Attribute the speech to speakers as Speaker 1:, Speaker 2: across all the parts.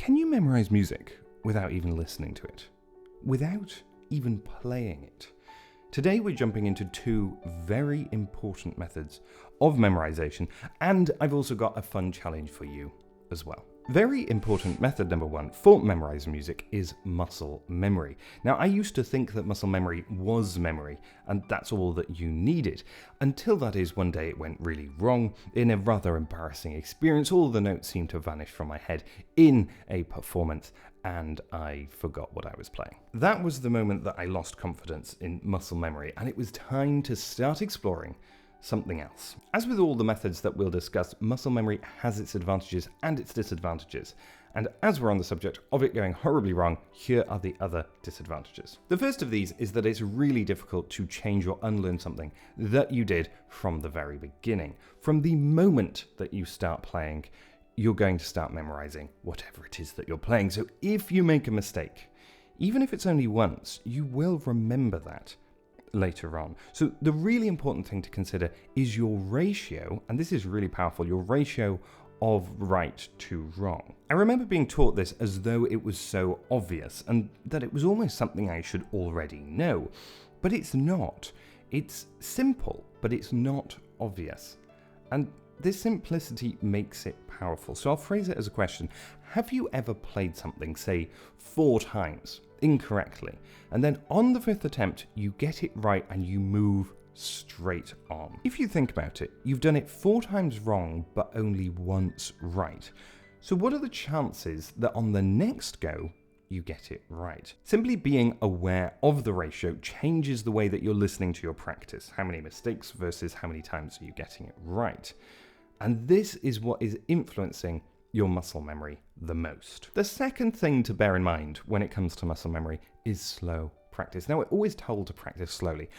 Speaker 1: Can you memorize music without even listening to it? Without even playing it? Today we're jumping into two very important methods of memorization, and I've also got a fun challenge for you as well. Very important method number one for memorizing music is muscle memory. Now, I used to think that muscle memory was memory, and that's all that you needed, until that is one day it went really wrong. In a rather embarrassing experience, all the notes seemed to vanish from my head in a performance, and I forgot what I was playing. That was the moment that I lost confidence in muscle memory, and it was time to start exploring something else. As with all the methods that we'll discuss, muscle memory has its advantages and its disadvantages. And as we're on the subject of it going horribly wrong, here are the other disadvantages. The first of these is that it's really difficult to change or unlearn something that you did from the very beginning. From the moment that you start playing, you're going to start memorizing whatever it is that you're playing. So if you make a mistake, even if it's only once, you will remember that later on. So the really important thing to consider is your ratio, and this is really powerful, your ratio of right to wrong. I remember being taught this as though it was so obvious and that it was almost something I should already know, but it's not. It's simple, but it's not obvious. And this simplicity makes it powerful. So I'll phrase it as a question. Have you ever played something, say, 4 times incorrectly, and then on the 5th attempt you get it right and you move straight on? If you think about it, you've done it 4 times wrong but only once right. So what are the chances that on the next go you get it right? Simply being aware of the ratio changes the way that you're listening to your practice. How many mistakes versus how many times are you getting it right? And this is what is influencing your muscle memory the most. The second thing to bear in mind when it comes to muscle memory is slow practice. Now, we're always told to practice slowly,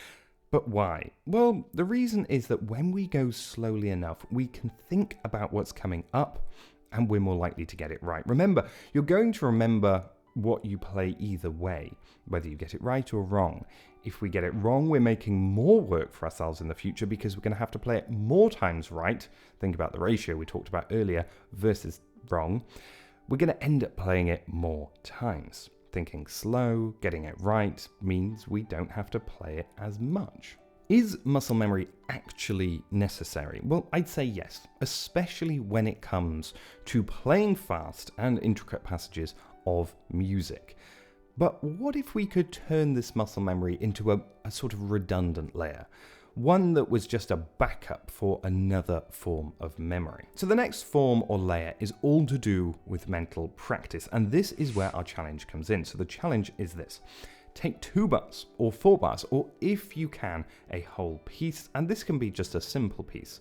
Speaker 1: but why? Well, the reason is that when we go slowly enough, we can think about what's coming up and we're more likely to get it right. Remember, you're going to remember what you play either way, whether you get it right or wrong. If we get it wrong, we're making more work for ourselves in the future because we're going to have to play it more times right. Think about the ratio we talked about earlier versus wrong. We're going to end up playing it more times. Thinking slow, getting it right means we don't have to play it as much. Is muscle memory actually necessary? Well, I'd say yes, especially when it comes to playing fast and intricate passages of music. But what if we could turn this muscle memory into a sort of redundant layer? One that was just a backup for another form of memory. So the next form or layer is all to do with mental practice, and this is where our challenge comes in. So the challenge is this. Take 2 bars or 4 bars, or if you can, a whole piece, and this can be just a simple piece,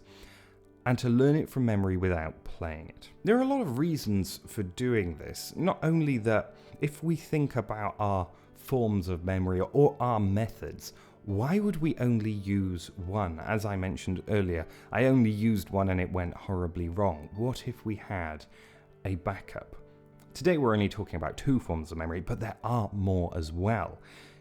Speaker 1: and to learn it from memory without playing it. There are a lot of reasons for doing this. Not only that, if we think about our forms of memory or our methods, why would we only use one? As I mentioned earlier, I only used one and it went horribly wrong. What if we had a backup? Today we're only talking about 2 forms of memory, but there are more as well.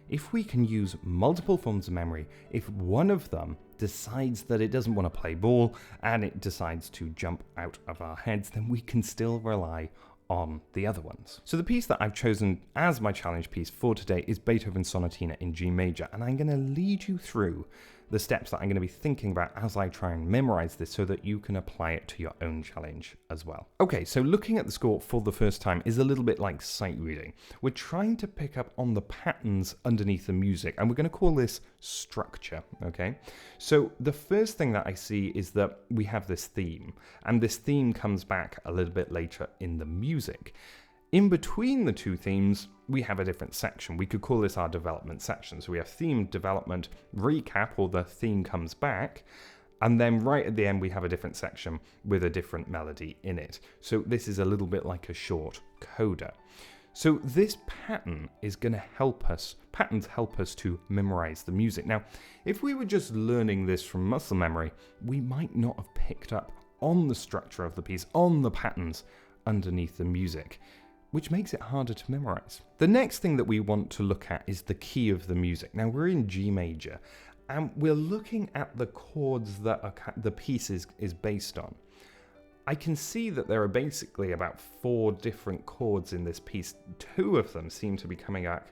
Speaker 1: If we can use multiple forms of memory, if one of them decides that it doesn't want to play ball and it decides to jump out of our heads, then we can still rely on the other ones. So the piece that I've chosen as my challenge piece for today is Beethoven's Sonatina in G major, and I'm going to lead you through the steps that I'm going to be thinking about as I try and memorize this so that you can apply it to your own challenge as well. Okay, so looking at the score for the first time is a little bit like sight reading. We're trying to pick up on the patterns underneath the music, and we're going to call this structure, okay? So the first thing that I see is that we have this theme, and this theme comes back a little bit later in the music. In between the 2 themes, we have a different section. We could call this our development section. So we have theme, development, recap, or the theme comes back, and then right at the end we have a different section with a different melody in it. So this is a little bit like a short coda. So this pattern is going to help us, patterns help us to memorize the music. Now, if we were just learning this from muscle memory, we might not have picked up on the structure of the piece, on the patterns underneath the music, which makes it harder to memorize. The next thing that we want to look at is the key of the music. Now we're in G major, and we're looking at the chords that the piece is based on. I can see that there are basically about 4 different chords in this piece. 2 of them seem to be coming back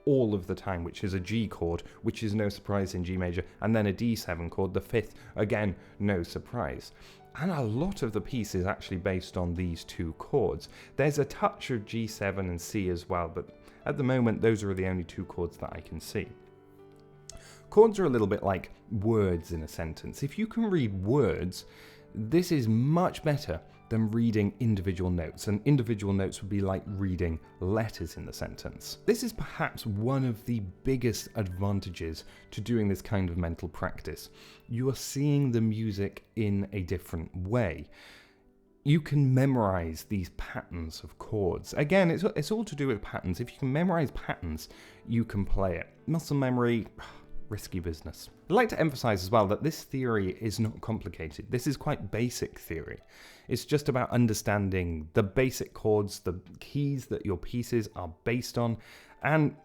Speaker 1: all of the time, which is a G chord, which is no surprise in G major, and then a D7 chord, the 5th, again, no surprise. And a lot of the piece is actually based on these 2 chords. There's a touch of G7 and C as well, but at the moment, those are the only 2 chords that I can see. Chords are a little bit like words in a sentence. If you can read words, this is much better than reading individual notes, and individual notes would be like reading letters in the sentence. This is perhaps one of the biggest advantages to doing this kind of mental practice. You are seeing the music in a different way. You can memorize these patterns of chords. Again, it's all to do with patterns. If you can memorize patterns, you can play it. Muscle memory, risky business. I'd like to emphasize as well that this theory is not complicated. This is quite basic theory. It's just about understanding the basic chords, the keys that your pieces are based on, and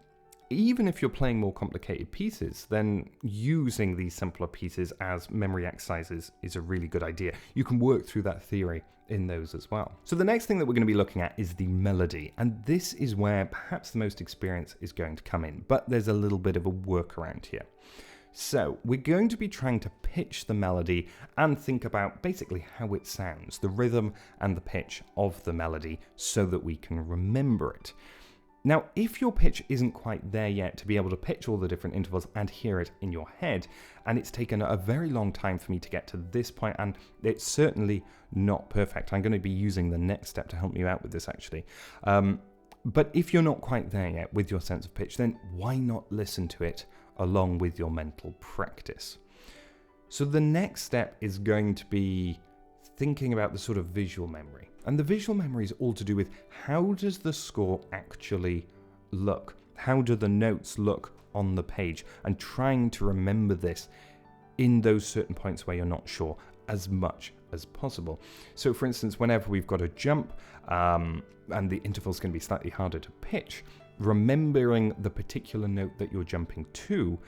Speaker 1: even if you're playing more complicated pieces, then using these simpler pieces as memory exercises is a really good idea. You can work through that theory in those as well. So the next thing that we're going to be looking at is the melody, and this is where perhaps the most experience is going to come in, but there's a little bit of a workaround here. So we're going to be trying to pitch the melody and think about basically how it sounds, the rhythm and the pitch of the melody, so that we can remember it. Now, if your pitch isn't quite there yet to be able to pitch all the different intervals and hear it in your head, and it's taken a very long time for me to get to this point, and it's certainly not perfect. I'm going to be using the next step to help you out with this, actually. But if you're not quite there yet with your sense of pitch, then why not listen to it along with your mental practice? So the next step is going to be thinking about the sort of visual memory. And the visual memory is all to do with how does the score actually look? How do the notes look on the page? And trying to remember this in those certain points where you're not sure as much as possible. So for instance, whenever we've got a jump and the interval's going to be slightly harder to pitch, remembering the particular note that you're jumping to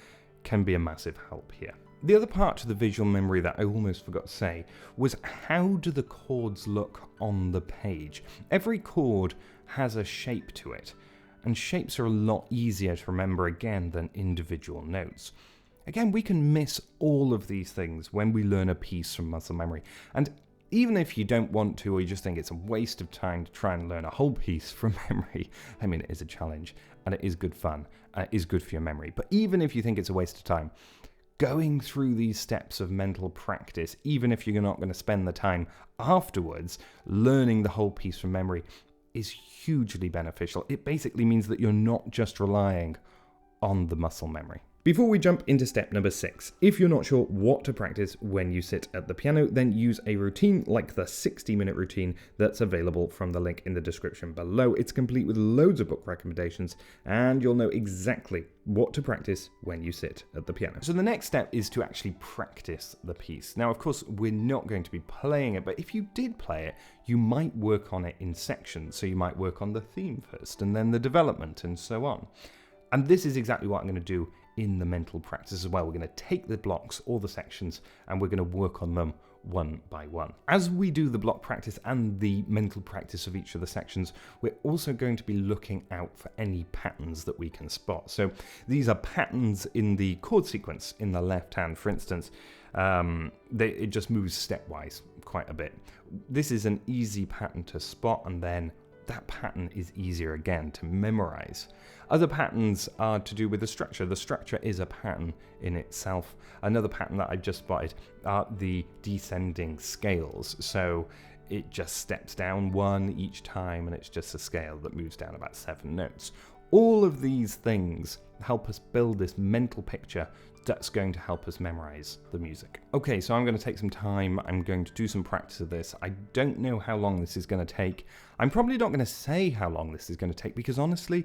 Speaker 1: can be a massive help here. The other part to the visual memory that I almost forgot to say was how do the chords look on the page? Every chord has a shape to it, and shapes are a lot easier to remember again than individual notes. Again, we can miss all of these things when we learn a piece from muscle memory, and even if you don't want to, or you just think it's a waste of time to try and learn a whole piece from memory, I mean, it is a challenge, and it is good fun, and it is good for your memory. But even if you think it's a waste of time, going through these steps of mental practice, even if you're not going to spend the time afterwards learning the whole piece from memory, is hugely beneficial. It basically means that you're not just relying on the muscle memory. Before we jump into step number 6, if you're not sure what to practice when you sit at the piano, then use a routine like the 60-minute routine that's available from the link in the description below. It's complete with loads of book recommendations, and you'll know exactly what to practice when you sit at the piano. So the next step is to actually practice the piece. Now, of course, we're not going to be playing it, but if you did play it, you might work on it in sections. So you might work on the theme first, and then the development, and so on. And this is exactly what I'm going to do in the mental practice as well. We're going to take the blocks, all the sections, and we're going to work on them one by one. As we do the block practice and the mental practice of each of the sections, we're also going to be looking out for any patterns that we can spot. So these are patterns in the chord sequence in the left hand, for instance. It just moves stepwise quite a bit. This is an easy pattern to spot, and then that pattern is easier again to memorize. Other patterns are to do with the structure. The structure is a pattern in itself. Another pattern that I've just spotted are the descending scales. So it just steps down 1 each time, and it's just a scale that moves down about 7 notes. All of these things help us build this mental picture that's going to help us memorize the music. Okay, so I'm going to take some time. I'm going to do some practice of this. I don't know how long this is going to take. I'm probably not going to say how long this is going to take because honestly,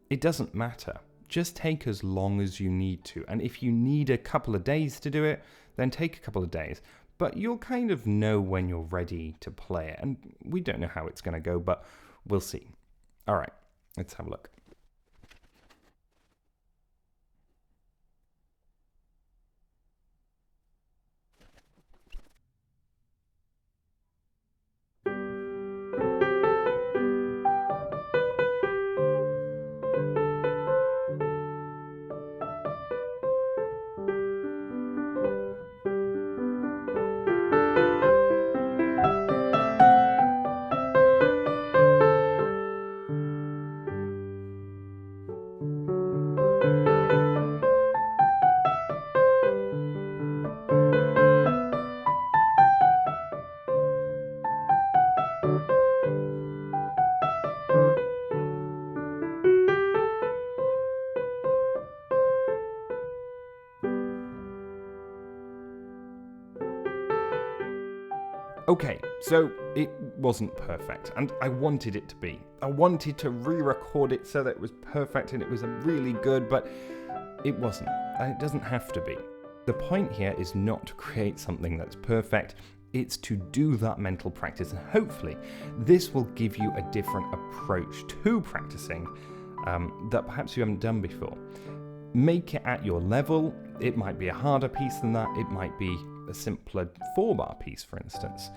Speaker 1: it doesn't matter. Just take as long as you need to. And if you need a couple of days to do it, then take a couple of days. But you'll kind of know when you're ready to play it. And we don't know how it's going to go, but we'll see. All right, let's have a look. Okay, so it wasn't perfect, and I wanted it to be. I wanted to re-record it so that it was perfect and it was really good, but it wasn't, and it doesn't have to be. The point here is not to create something that's perfect, it's to do that mental practice, and hopefully this will give you a different approach to practicing that perhaps you haven't done before. Make it at your level. It might be a harder piece than that, it might be a simpler 4-bar piece, for instance.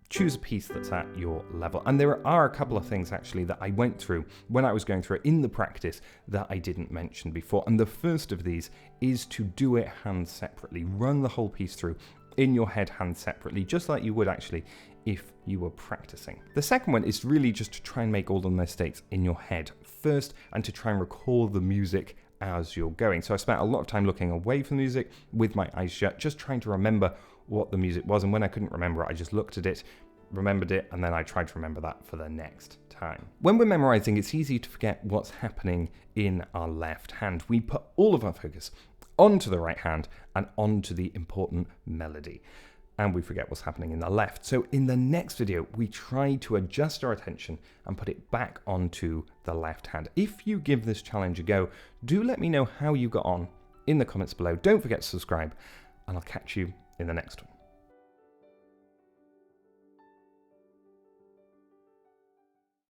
Speaker 1: Choose a piece that's at your level. And there are a couple of things actually that I went through when I was going through it in the practice that I didn't mention before. And the first of these is to do it hand separately. Run the whole piece through in your head hand separately, just like you would actually if you were practicing. The second one is really just to try and make all the mistakes in your head first and to try and recall the music as you're going. So I spent a lot of time looking away from the music with my eyes shut, just trying to remember what the music was. And when I couldn't remember it, I just looked at it, remembered it, and then I tried to remember that for the next time. When we're memorizing, it's easy to forget what's happening in our left hand. We put all of our focus onto the right hand and onto the important melody, and we forget what's happening in the left. So in the next video, we try to adjust our attention and put it back onto the left hand. If you give this challenge a go, do let me know how you got on in the comments below. Don't forget to subscribe, and I'll catch you in the next one.